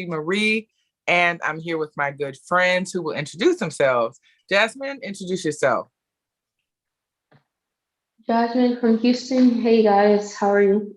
Marie, and I'm here with my good friends who will introduce themselves. Jasmine, introduce yourself. Jasmine from Houston. Hey guys, how are you?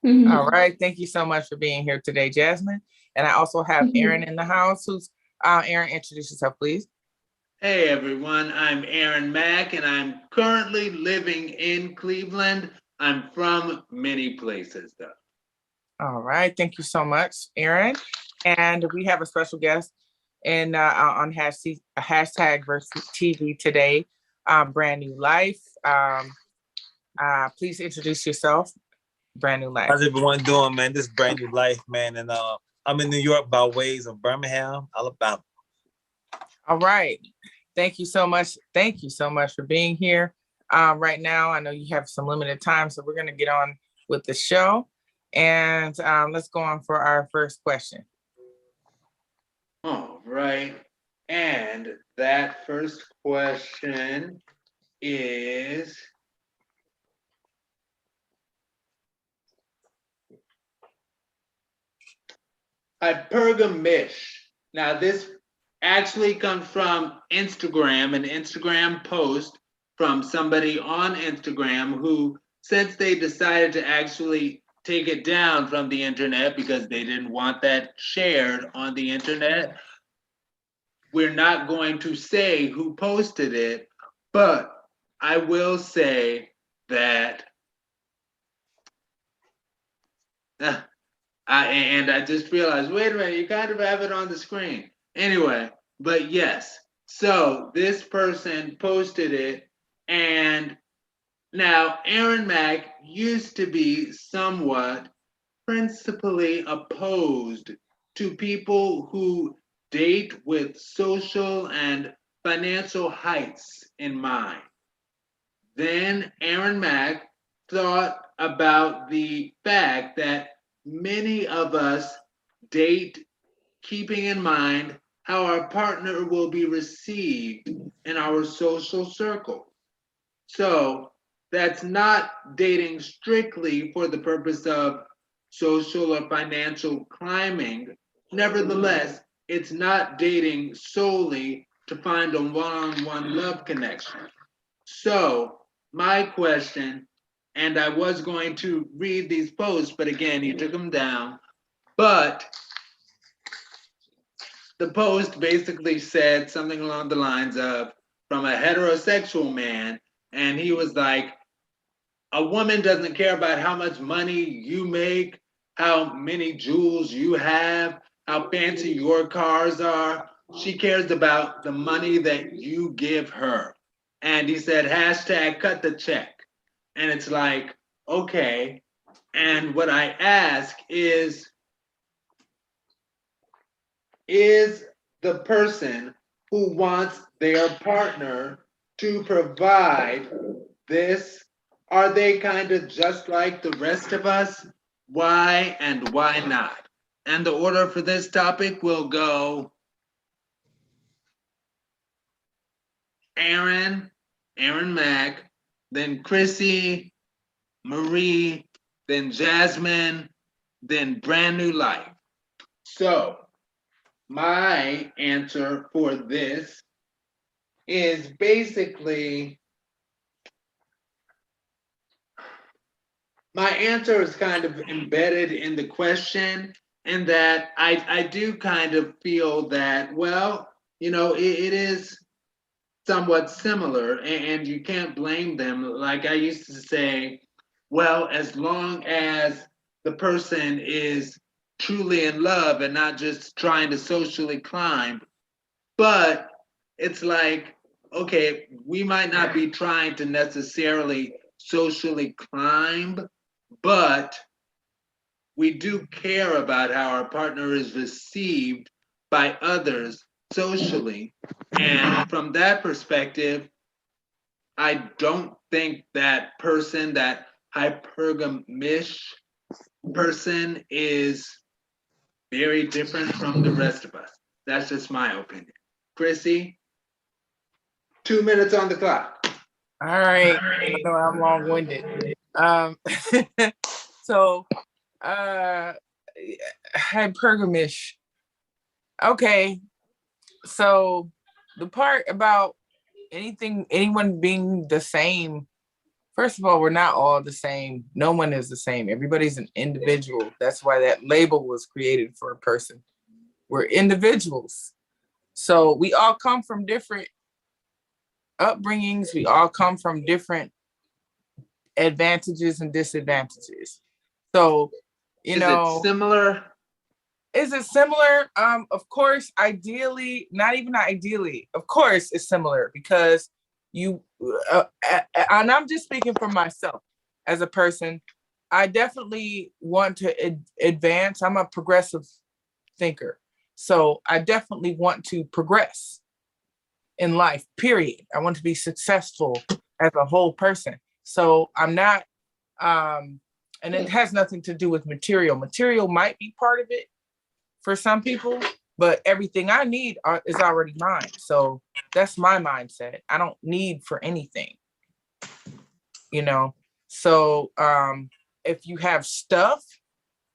All right, thank you so much for being here today, Jasmine. And I also have Aaron in the house. Who's Aaron? Introduce yourself, please. Hey everyone, I'm Aaron Mack and I'm currently living in Cleveland. I'm from many places though. All right, thank you so much, Aaron. And we have a special guest in on hashtag versus TV today, Brand New Life. Please introduce yourself, Brand New Life. How's everyone doing, man? This is Brand New Life, man, and I'm in New York by ways of Birmingham, Alabama. All right. Thank you so much. Thank you so much for being here. Right now, I know you have some limited time, so we're going to get on with the show. And let's go on for our first question. All right. And that first question is Hypergamish. Now this actually comes from Instagram, an Instagram post from somebody on Instagram who, since they decided to actually take it down from the internet because they didn't want that shared on the internet, we're not going to say who posted it, but I will say that I just realized, wait a minute, you kind of have it on the screen. Anyway, but yes, so this person posted it, and now Aaron Mack used to be somewhat principally opposed to people who date with social and financial heights in mind. Then Aaron Mack thought about the fact that many of us date keeping in mind how our partner will be received in our social circle. So that's not dating strictly for the purpose of social or financial climbing. Nevertheless, it's not dating solely to find a one-on-one love connection. So my question, and I was going to read these posts, but again, he took them down. But the post basically said something along the lines of from a heterosexual man, and he was like, a woman doesn't care about how much money you make, how many jewels you have, how fancy your cars are. She cares about the money that you give her. And he said, hashtag cut the check. And it's like, okay. And what I ask is the person who wants their partner to provide this, are they kind of just like the rest of us? Why and why not? And the order for this topic will go Aaron, Aaron Mack, then Chrissy, Marie, then Jasmine, then Brand New Life. So my answer for this is basically, my answer is kind of embedded in the question, in that I do kind of feel that, well, it is somewhat similar, and you can't blame them. Like I used to say, well, as long as the person is truly in love and not just trying to socially climb. But it's like, okay, we might not be trying to necessarily socially climb, but we do care about how our partner is received by others socially. And from that perspective, I don't think that person, that hypergamish person, is very different from the rest of us. That's just my opinion. Chrissy, 2 minutes on the clock. All right. I know I'm long-winded. So hypergamish. Okay, so the part about anyone being the same. First of all, we're not all the same. No one is the same. Everybody's an individual. That's why that label was created for a person. We're individuals. So we all come from different upbringings. We all come from different advantages and disadvantages. So, Is it similar? Is it similar? Of course, ideally, not even ideally. Of course, it's similar because you, and I'm just speaking for myself as a person. I definitely want to advance. I'm a progressive thinker, so I definitely want to progress in life. Period. I want to be successful as a whole person. So I'm not, and it has nothing to do with material. Material might be part of it for some people, but everything I need is already mine. So that's my mindset. I don't need for anything, you know? So if you have stuff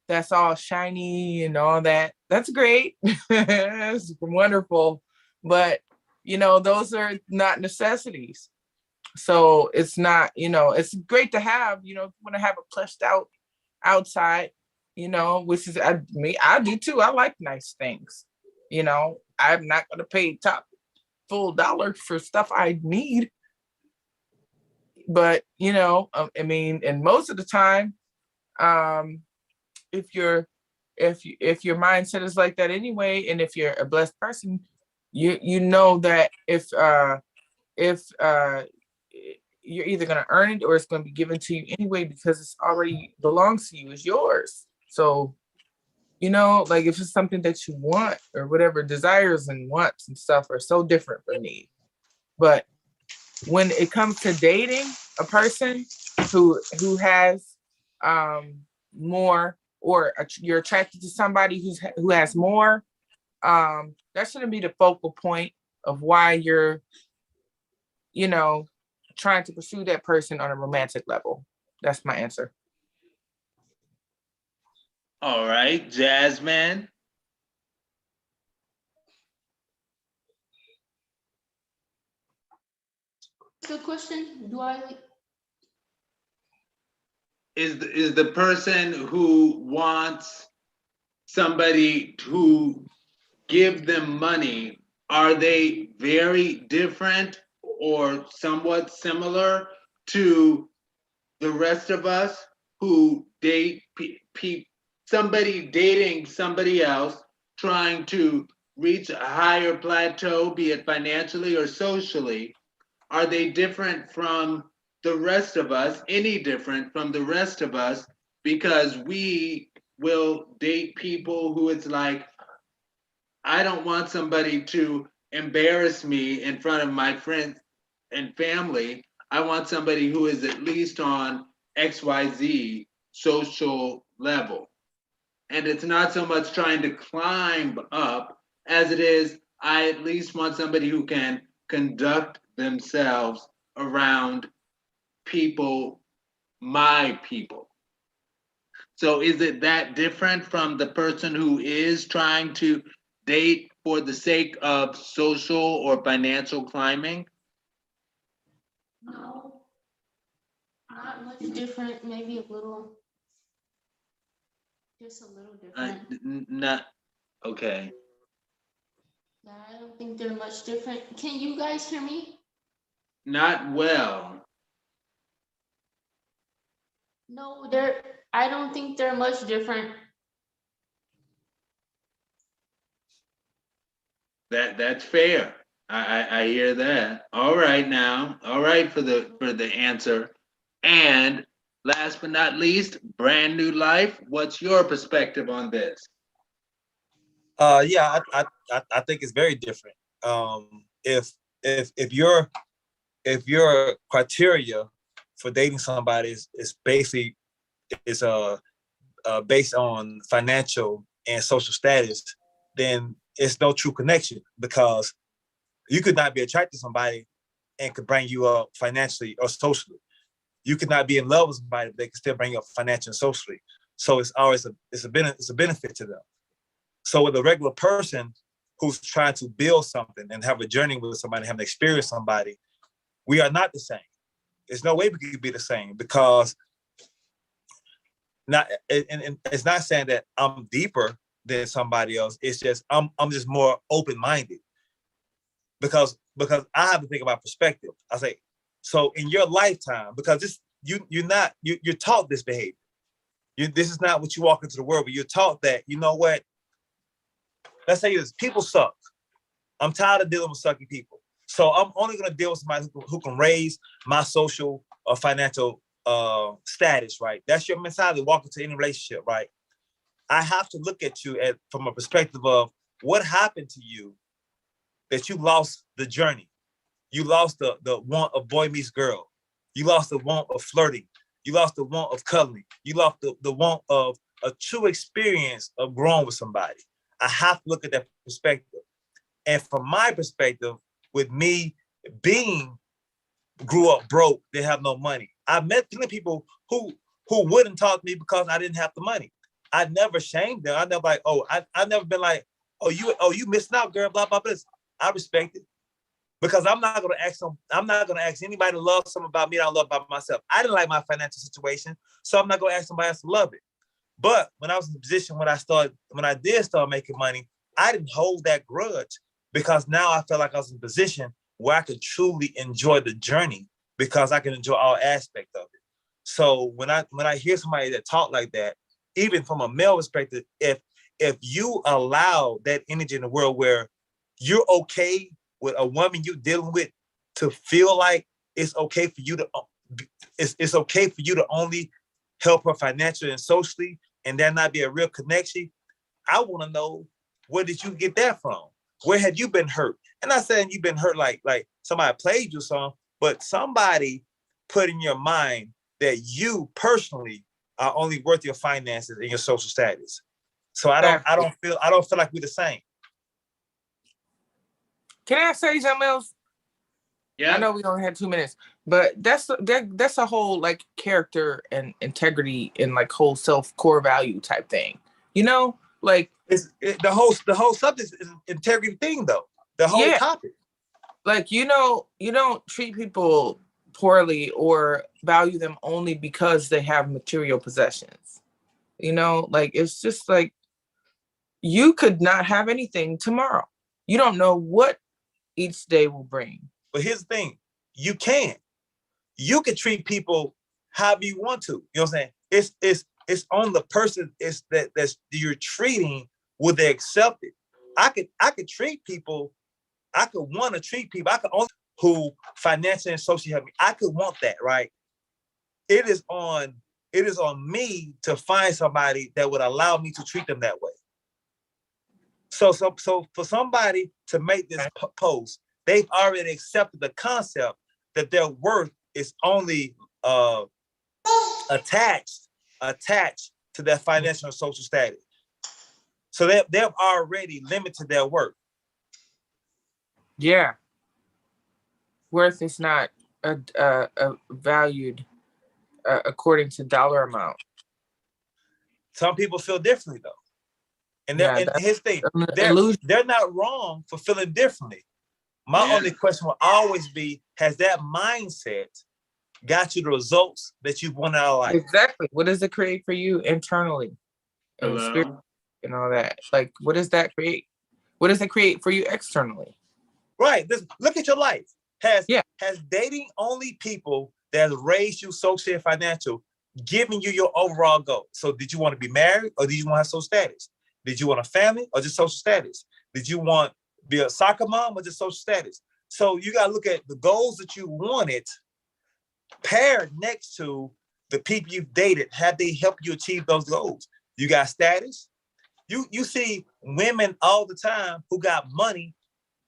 that's all shiny and all that, that's great. It's wonderful. But, those are not necessities. So it's not, it's great to have, if you want to have a plushed out outside, which is I do too. I like nice things. I'm not gonna pay top full dollar for stuff I need. But and most of the time, if your mindset is like that anyway, and if you're a blessed person, you know that if you're either going to earn it or it's going to be given to you anyway because it's already belongs to you, it's yours. So, like if it's something that you want or whatever, desires and wants and stuff are so different from me. But when it comes to dating a person who has more, or you're attracted to somebody who has more, that shouldn't be the focal point of why you're, trying to pursue that person on a romantic level. That's my answer. All right, Jasmine. The question, Is the person who wants somebody to give them money, are they very different or somewhat similar to the rest of us who date somebody dating somebody else, trying to reach a higher plateau, be it financially or socially? Are they different from the rest of us, any different from the rest of us? Because we will date people who it's like, I don't want somebody to embarrass me in front of my friends and family. I want somebody who is at least on XYZ social level. And it's not so much trying to climb up as it is, I at least want somebody who can conduct themselves around people, my people. So is it that different from the person who is trying to date for the sake of social or financial climbing? No, not much different. Maybe a little, just a little different. Not okay. Yeah, I don't think they're much different. Can you guys hear me? Not well. No, I don't think they're much different. That's fair. I hear that. All right now. All right for the answer. And last but not least, Brand New Life. What's your perspective on this? Yeah, I think it's very different. If your criteria for dating somebody is basically is based on financial and social status, then it's no true connection, because you could not be attracted to somebody and could bring you up financially or socially. You could not be in love with somebody, but they could still bring you up financially and socially. So it's always it's a benefit to them. So with a regular person who's trying to build something and have a journey with somebody, have an experience with somebody, we are not the same. There's no way we could be the same, because not, and it's not saying that I'm deeper than somebody else. It's just I'm just more open-minded, because I have to think about perspective. I say, so in your lifetime, because you're taught this behavior. This is not what you walk into the world, but you're taught that, you know what? Let's say this: people suck. I'm tired of dealing with sucky people. So I'm only going to deal with somebody who can raise my social or financial status, right? That's your mentality. Walk into any relationship, right? I have to look at you from a perspective of what happened to you that you lost the journey. You lost the want of boy meets girl. You lost the want of flirting. You lost the want of cuddling. You lost the want of a true experience of growing with somebody. I have to look at that perspective. And from my perspective, with me grew up broke, they have no money. I met plenty of people who wouldn't talk to me because I didn't have the money. I never shamed them. I never like, I never been like, you missing out, girl, blah, blah, blah. I respect it. Because I'm not gonna ask anybody to love something about me that I love about myself. I didn't like my financial situation, so I'm not gonna ask somebody else to love it. But when I was in a position when I did start making money, I didn't hold that grudge, because now I felt like I was in a position where I could truly enjoy the journey, because I can enjoy all aspects of it. So when I hear somebody that talk like that, even from a male perspective, if you allow that energy in the world where you're okay with a woman you're dealing with to feel like it's okay for you to only help her financially and socially, and there not be a real connection, I want to know, where did you get that from? Where have you been hurt? And not saying you've been hurt like somebody played you some, but somebody put in your mind that you personally are only worth your finances and your social status. So I don't feel like we're the same. Can I say something else? Yeah. I know we only had 2 minutes, but that's a whole like character and integrity and like whole self core value type thing. You know, like the whole subject is an integrity thing, though. The whole topic. Like, you don't treat people poorly or value them only because they have material possessions. You know, like it's just like you could not have anything tomorrow. You don't know what each day will bring. But here's the thing, you can treat people however you want to. You know what I'm saying? It's on the person that's you're treating, will they accept it? I could treat people, I could want to treat people, I could only who financially and socially help me. I could want that, right? It is on me to find somebody that would allow me to treat them that way. So for somebody to make this post, they've already accepted the concept that their worth is only attached to their financial and social status. So they've already limited their worth. Yeah. Worth is not valued according to dollar amount. Some people feel differently, though. And here's the thing, they're not wrong for feeling differently. My only question will always be, has that mindset got you the results that you want out of life? Exactly. What does it create for you internally? And spirit and all that. Like, what does that create? What does it create for you externally? Right. Look at your life. Has dating only people that have raised you socially and financial given you your overall goal? So did you want to be married, or did you want to have social status? Did you want a family, or just social status? Did you want to be a soccer mom, or just social status? So you got to look at the goals that you wanted paired next to the people you've dated. Have they helped you achieve those goals? You got status. You see women all the time who got money,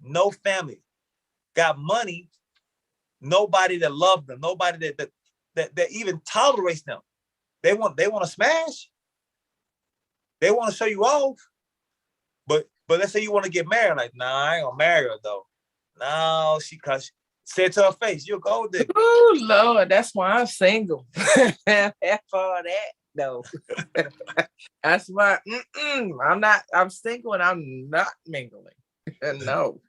no family. Got money, nobody that loves them, nobody that even tolerates them. They want to smash. They want to show you off. But let's say you want to get married. Like, nah, I ain't gonna marry her though. No, she said to her face, you're a gold digger. Oh Lord, that's why I'm single. F all that. though. That's why I'm single and I'm not mingling. No,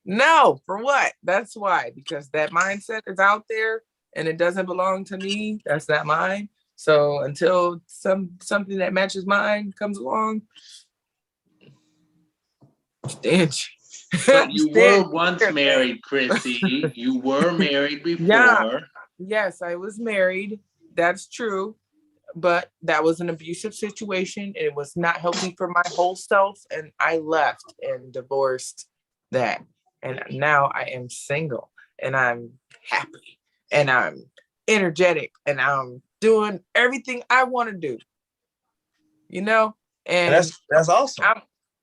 no, for what? That's why, because that mindset is out there and it doesn't belong to me. That's not mine. So until something that matches mine comes along, stingy. But you were Stingy. once married, Chrissy. You were married before. Yeah. Yes, I was married. That's true. But that was an abusive situation and it was not healthy for my whole self. And I left and divorced that. And now I am single and I'm happy and I'm energetic and I'm doing everything I want to do, you know? And And that's awesome.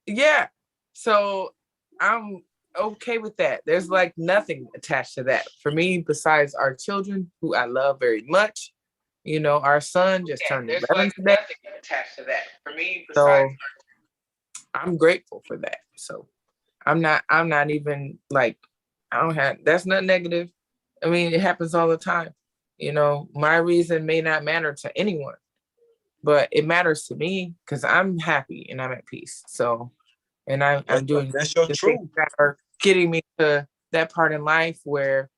yeah. So I'm okay with that. There's like nothing attached to that for me besides our children, who I love very much. You know, our son just turned 11 today. Attached to that for me. So I'm grateful for that. So I'm not even like, that's not negative. I mean, it happens all the time. You know, my reason may not matter to anyone, but it matters to me because I'm happy and I'm at peace. So, and I'm doing That's your the truth. things that are getting me to that part in life where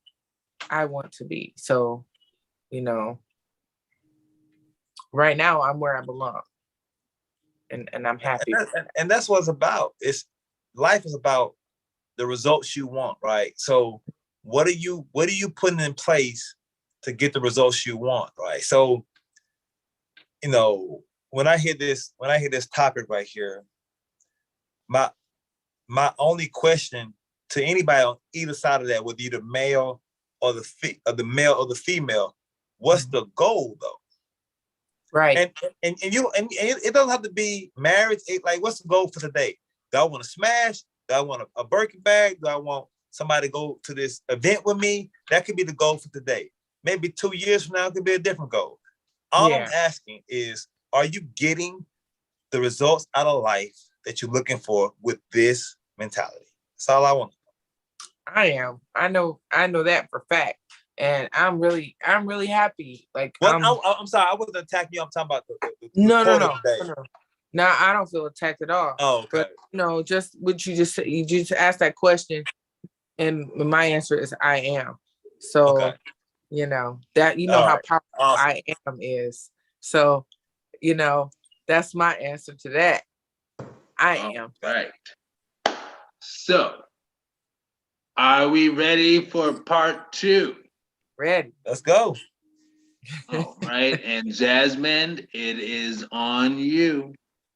I want to be. So, you know, right now I'm where I belong. And I'm happy. And that's what it's about. Life is about the results you want, right? So what are you putting in place to get the results you want, right? So, you know, when I hear this topic right here, my only question to anybody on either side of that, whether you're the male or the male or the female, what's the goal though? Right. And it doesn't have to be marriage. Like, what's the goal for today? Do I want to smash? Do I want a Birkin bag? Do I want somebody to go to this event with me? That could be the goal for today. Maybe 2 years from now, it could be a different goal. All I'm asking is, are you getting the results out of life that you're looking for with this mentality? That's all I want. I am. I know that for a fact. And I'm really happy. Like, I'm sorry, I wasn't attacking you. I'm talking about the no. today. No, I don't feel attacked at all. Oh, okay. But you know, just what you just said, you just asked that question, and my answer is I am. So, okay. You know that how powerful awesome. I am is. So, you know, that's my answer to that. I am. Right. So, are we ready for part 2? Ready. Let's go. All right. And Jasmine, it is on you.